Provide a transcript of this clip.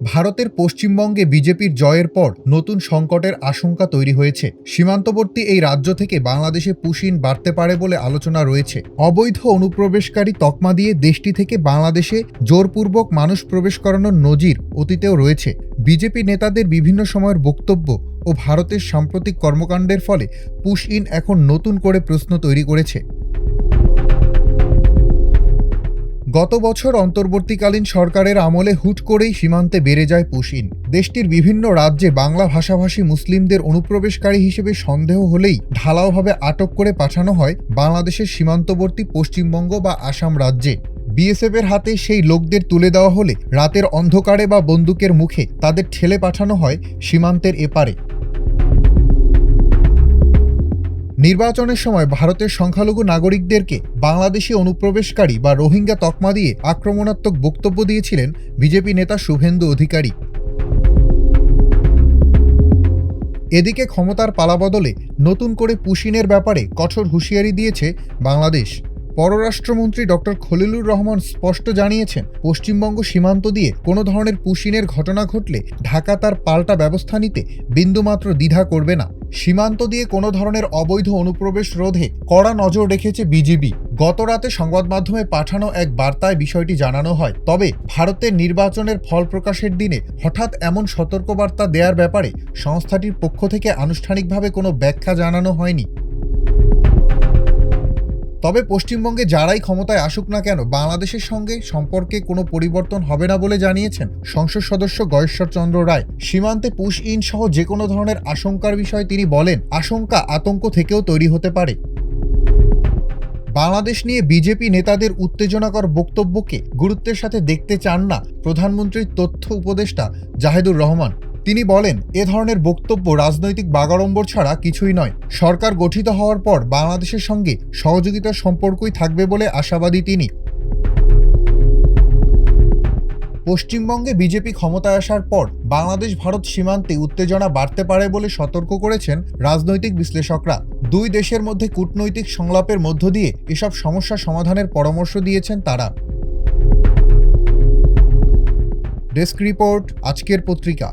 ভারতের পশ্চিমবঙ্গে বিজেপির জয়ের পর নতুন সংকটের আশঙ্কা তৈরি হয়েছে। সীমান্তবর্তী এই রাজ্য থেকে বাংলাদেশে পুশিন বাড়তে পারে বলে আলোচনা রয়েছে। অবৈধ অনুপ্রবেশকারী তকমা দিয়ে দেশটি থেকে বাংলাদেশে জোরপূর্বক মানুষ প্রবেশ করানোর নজির অতীতেও রয়েছে। বিজেপি নেতাদের বিভিন্ন সময়ের বক্তব্য ও ভারতের সাম্প্রতিক কর্মকাণ্ডের ফলে পুশ ইন এখন নতুন করে প্রশ্ন তৈরি করেছে। গত বছর অন্তর্বর্তীকালীন সরকারের আমলে হুট করেই সীমান্তে বেড়ে যায় পুশ ইন। দেশটির বিভিন্ন রাজ্যে বাংলা ভাষাভাষী মুসলিমদের অনুপ্রবেশকারী হিসেবে সন্দেহ হলেই ঢালাওভাবে আটক করে পাঠানো হয় বাংলাদেশের সীমান্তবর্তী পশ্চিমবঙ্গ বা আসাম রাজ্যে। বিএসএফের হাতে সেই লোকদের তুলে দেওয়া হলে রাতের অন্ধকারে বা বন্দুকের মুখে তাদের ঠেলে পাঠানো হয় সীমান্তের এপারে। নির্বাচনের সময় ভারতের সংখ্যালঘু নাগরিকদেরকে বাংলাদেশি অনুপ্রবেশকারী বা রোহিঙ্গা তকমা দিয়ে আক্রমণাত্মক বক্তব্য দিয়েছিলেন বিজেপি নেতা শুভেন্দু অধিকারী। এদিকে ক্ষমতার পালাবদলে নতুন করে পুশিনের ব্যাপারে কঠোর হুঁশিয়ারি দিয়েছে বাংলাদেশ। পররাষ্ট্রমন্ত্রী ডক্টর খলিলুর রহমান স্পষ্ট জানিয়েছেন, পশ্চিমবঙ্গ সীমান্ত দিয়ে কোনো ধরনের পুশিনের ঘটনা ঘটলে ঢাকা তার পাল্টা ব্যবস্থা নিতে বিন্দুমাত্র দ্বিধা করবে না। সীমান্ত দিয়ে কোনো ধরনের অবৈধ অনুপ্রবেশ রোধে কড়া নজর রেখেছে বিজিবি। গত রাতে সংবাদ মাধ্যমে পাঠানো এক বার্তায় বিষয়টি জানানো হয়। তবে ভারতের নির্বাচনের ফল প্রকাশের দিনে হঠাৎ এমন সতর্কবার্তা দেওয়ার ব্যাপারে সংস্থাটির পক্ষ থেকে আনুষ্ঠানিকভাবে কোনো ব্যাখ্যা জানানো হয়নি। তবে পশ্চিমবঙ্গে যারাই ক্ষমতায় আসুক না কেন বাংলাদেশের সঙ্গে সম্পর্কে কোনো পরিবর্তন হবে না বলে জানিয়েছেন সংসদ সদস্য গয়েশ্বর চন্দ্র রায়। সীমান্তে পুশ ইন সহ যে কোনো ধরনের আশঙ্কার বিষয়ে তিনি বলেন, আশঙ্কা আতঙ্ক থেকেও তৈরি হতে পারে। বাংলাদেশ নিয়ে বিজেপি নেতাদের উত্তেজনাকর বক্তব্যকে গুরুত্বের সাথে দেখতে চান না প্রধানমন্ত্রীর তথ্য উপদেষ্টা জাহেদুর রহমান। তিনি বলেন, এ ধরনের বক্তব্য রাজনৈতিক বাগাড়ম্বর ছাড়া কিছুই নয়। সরকার গঠিত হওয়ার পর বাংলাদেশের সঙ্গে সহযোগিতার সম্পর্কই থাকবে বলে আশাবাদী তিনি। পশ্চিমবঙ্গে বিজেপি ক্ষমতায় আসার পর বাংলাদেশ ভারত সীমান্তে উত্তেজনা বাড়তে পারে বলে সতর্ক করেছেন রাজনৈতিক বিশ্লেষকরা। দুই দেশের মধ্যে কূটনৈতিক সংলাপের মধ্য দিয়ে এসব সমস্যা সমাধানের পরামর্শ দিয়েছেন তারা। ডেস্ক রিপোর্ট, আজকের পত্রিকা।